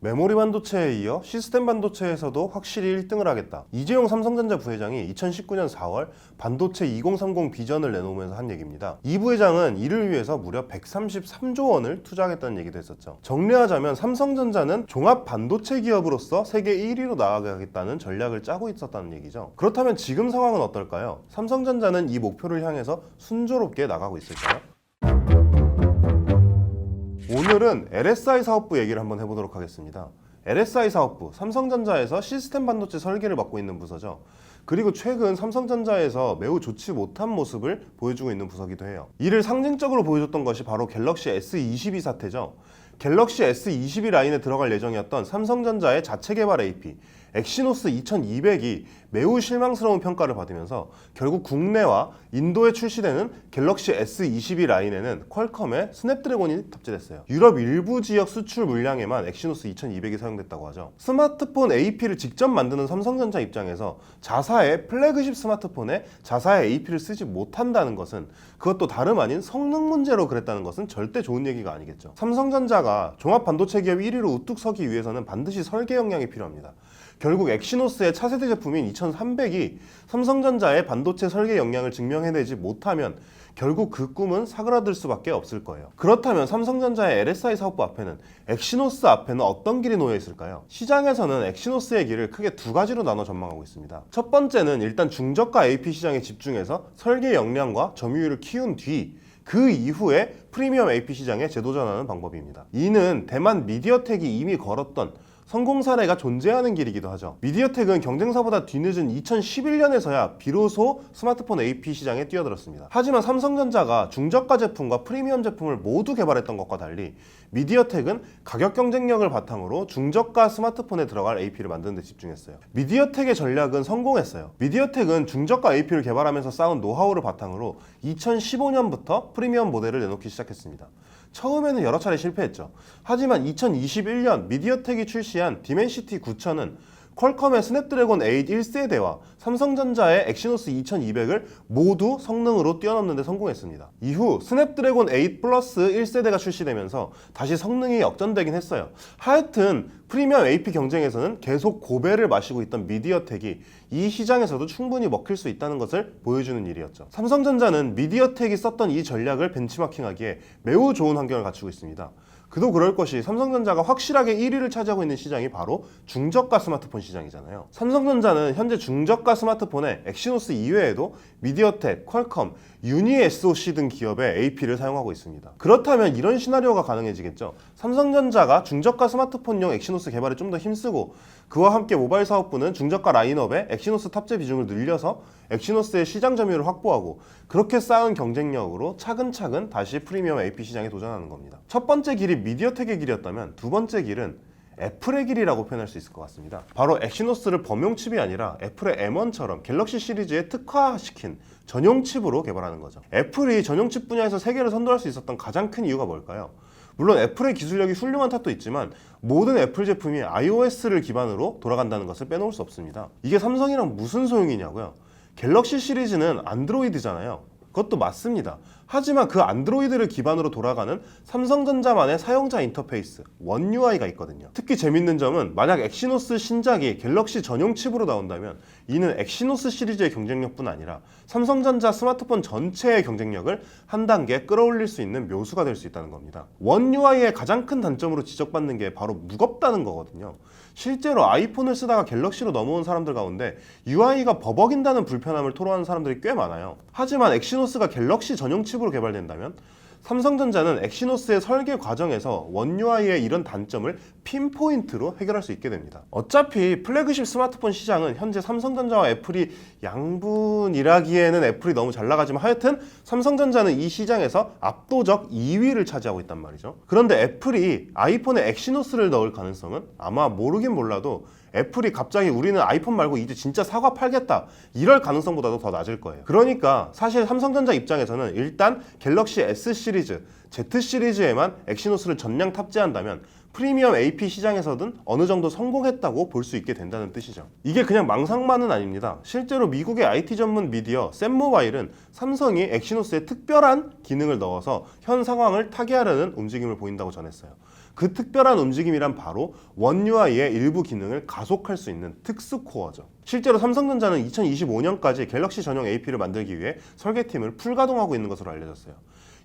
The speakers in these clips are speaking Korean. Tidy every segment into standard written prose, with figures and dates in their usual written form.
메모리 반도체에 이어 시스템 반도체에서도 확실히 1등을 하겠다. 이재용 삼성전자 부회장이 2019년 4월 반도체 2030 비전을 내놓으면서 한 얘기입니다. 이 부회장은 이를 위해서 무려 133조 원을 투자하겠다는 얘기도 했었죠. 정리하자면 삼성전자는 종합 반도체 기업으로서 세계 1위로 나아가겠다는 전략을 짜고 있었다는 얘기죠. 그렇다면 지금 상황은 어떨까요? 삼성전자는 이 목표를 향해서 순조롭게 나가고 있을까요? 오늘은 LSI 사업부 얘기를 한번 해보도록 하겠습니다. LSI 사업부, 삼성전자에서 시스템 반도체 설계를 맡고 있는 부서죠. 그리고 최근 삼성전자에서 매우 좋지 못한 모습을 보여주고 있는 부서기도 해요. 이를 상징적으로 보여줬던 것이 바로 갤럭시 S22 사태죠. 갤럭시 S22 라인에 들어갈 예정이었던 삼성전자의 자체 개발 AP 엑시노스 2200이 매우 실망스러운 평가를 받으면서 결국 국내와 인도에 출시되는 갤럭시 S22 라인에는 퀄컴의 스냅드래곤이 탑재됐어요. 유럽 일부 지역 수출 물량에만 엑시노스 2200이 사용됐다고 하죠. 스마트폰 AP를 직접 만드는 삼성전자 입장에서 자사의 플래그십 스마트폰에 자사의 AP를 쓰지 못한다는 것은 그것도 다름 아닌 성능 문제로 그랬다는 것은 절대 좋은 얘기가 아니겠죠. 삼성전자가 종합 반도체 기업 1위로 우뚝 서기 위해서는 반드시 설계 역량이 필요합니다. 결국 엑시노스의 차세대 제품인 2300이 삼성전자의 반도체 설계 역량을 증명해내지 못하면 결국 그 꿈은 사그라들 수밖에 없을 거예요. 그렇다면 삼성전자의 LSI 사업부 앞에는 엑시노스 앞에는 어떤 길이 놓여 있을까요? 시장에서는 엑시노스의 길을 크게 두 가지로 나눠 전망하고 있습니다. 첫 번째는 일단 중저가 AP 시장에 집중해서 설계 역량과 점유율을 키운 뒤 그 이후에 프리미엄 AP 시장에 재도전하는 방법입니다. 이는 대만 미디어텍이 이미 걸었던 성공 사례가 존재하는 길이기도 하죠. 미디어텍은 경쟁사보다 뒤늦은 2011년에서야 비로소 스마트폰 AP 시장에 뛰어들었습니다. 하지만 삼성전자가 중저가 제품과 프리미엄 제품을 모두 개발했던 것과 달리 미디어텍은 가격 경쟁력을 바탕으로 중저가 스마트폰에 들어갈 AP를 만드는 데 집중했어요. 미디어텍의 전략은 성공했어요. 미디어텍은 중저가 AP를 개발하면서 쌓은 노하우를 바탕으로 2015년부터 프리미엄 모델을 내놓기 시작했습니다. 처음에는 여러 차례 실패했죠. 하지만 2021년 미디어텍이 출시한 디멘시티 9000은 퀄컴의 스냅드래곤 8 1세대와 삼성전자의 엑시노스 2200을 모두 성능으로 뛰어넘는 데 성공했습니다. 이후 스냅드래곤 8 플러스 1세대가 출시되면서 다시 성능이 역전되긴 했어요. 하여튼 프리미엄 AP 경쟁에서는 계속 고배를 마시고 있던 미디어텍이 이 시장에서도 충분히 먹힐 수 있다는 것을 보여주는 일이었죠. 삼성전자는 미디어텍이 썼던 이 전략을 벤치마킹하기에 매우 좋은 환경을 갖추고 있습니다. 그도 그럴 것이 삼성전자가 확실하게 1위를 차지하고 있는 시장이 바로 중저가 스마트폰 시장이잖아요. 삼성전자는 현재 중저가 스마트폰에 엑시노스 이외에도 미디어텍, 퀄컴, 유니 SoC 등 기업의 AP를 사용하고 있습니다. 그렇다면 이런 시나리오가 가능해지겠죠. 삼성전자가 중저가 스마트폰용 엑시노스 개발에 좀 더 힘쓰고 그와 함께 모바일 사업부는 중저가 라인업에 엑시노스 탑재 비중을 늘려서 엑시노스의 시장 점유율을 확보하고 그렇게 쌓은 경쟁력으로 차근차근 다시 프리미엄 AP 시장에 도전하는 겁니다. 첫 번째 길이 미디어텍의 길이었다면 두 번째 길은 애플의 길이라고 표현할 수 있을 것 같습니다. 바로 엑시노스를 범용 칩이 아니라 애플의 M1처럼 갤럭시 시리즈에 특화시킨 전용 칩으로 개발하는 거죠. 애플이 전용 칩 분야에서 세계를 선도할 수 있었던 가장 큰 이유가 뭘까요? 물론 애플의 기술력이 훌륭한 탓도 있지만 모든 애플 제품이 iOS를 기반으로 돌아간다는 것을 빼놓을 수 없습니다. 이게 삼성이랑 무슨 소용이냐고요? 갤럭시 시리즈는 안드로이드잖아요. 그것도 맞습니다. 하지만 그 안드로이드를 기반으로 돌아가는 삼성전자만의 사용자 인터페이스 원 UI가 있거든요. 특히 재밌는 점은 만약 엑시노스 신작이 갤럭시 전용 칩으로 나온다면 이는 엑시노스 시리즈의 경쟁력뿐 아니라 삼성전자 스마트폰 전체의 경쟁력을 한 단계 끌어올릴 수 있는 묘수가 될 수 있다는 겁니다. 원 UI의 가장 큰 단점으로 지적받는 게 바로 무겁다는 거거든요. 실제로 아이폰을 쓰다가 갤럭시로 넘어온 사람들 가운데 UI가 버벅인다는 불편함을 토로하는 사람들이 꽤 많아요. 하지만 엑시노스가 갤럭시 전용 칩으로 개발된다면 삼성전자는 엑시노스의 설계 과정에서 원 UI의 이런 단점을 핀포인트로 해결할 수 있게 됩니다. 어차피 플래그십 스마트폰 시장은 현재 삼성전자와 애플이 양분이라기에는 애플이 너무 잘 나가지만 하여튼 삼성전자는 이 시장에서 압도적 2위를 차지하고 있단 말이죠. 그런데 애플이 아이폰에 엑시노스를 넣을 가능성은 아마 모르긴 몰라도 애플이 갑자기 우리는 아이폰 말고 이제 진짜 사과 팔겠다 이럴 가능성보다도 더 낮을 거예요. 그러니까 사실 삼성전자 입장에서는 일단 갤럭시 S 시리즈, Z 시리즈에만 엑시노스를 전량 탑재한다면 프리미엄 AP 시장에서든 어느 정도 성공했다고 볼 수 있게 된다는 뜻이죠. 이게 그냥 망상만은 아닙니다. 실제로 미국의 IT 전문 미디어 샘모바일은 삼성이 엑시노스에 특별한 기능을 넣어서 현 상황을 타개하려는 움직임을 보인다고 전했어요. 그 특별한 움직임이란 바로 원 UI의 일부 기능을 가속할 수 있는 특수 코어죠. 실제로 삼성전자는 2025년까지 갤럭시 전용 AP를 만들기 위해 설계팀을 풀가동하고 있는 것으로 알려졌어요.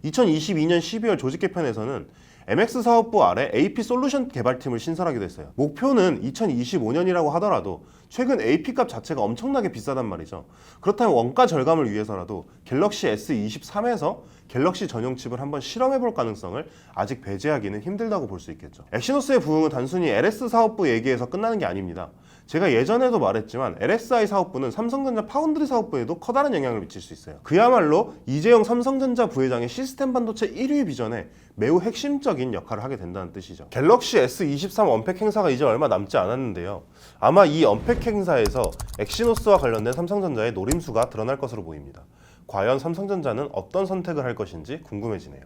2022년 12월 조직 개편에서는 MX 사업부 아래 AP 솔루션 개발팀을 신설하기도 했어요. 목표는 2025년이라고 하더라도 최근 AP 값 자체가 엄청나게 비싸단 말이죠. 그렇다면 원가 절감을 위해서라도 갤럭시 S23에서 갤럭시 전용 칩을 한번 실험해볼 가능성을 아직 배제하기는 힘들다고 볼 수 있겠죠. 엑시노스의 부흥은 단순히 LS 사업부 얘기에서 끝나는 게 아닙니다. 제가 예전에도 말했지만 LSI 사업부는 삼성전자 파운드리 사업부에도 커다란 영향을 미칠 수 있어요. 그야말로 이재용 삼성전자 부회장의 시스템 반도체 1위 비전에 매우 핵심적인 역할을 하게 된다는 뜻이죠. 갤럭시 S23 언팩 행사가 이제 얼마 남지 않았는데요. 아마 이 언팩 행사에서 엑시노스와 관련된 삼성전자의 노림수가 드러날 것으로 보입니다. 과연 삼성전자는 어떤 선택을 할 것인지 궁금해지네요.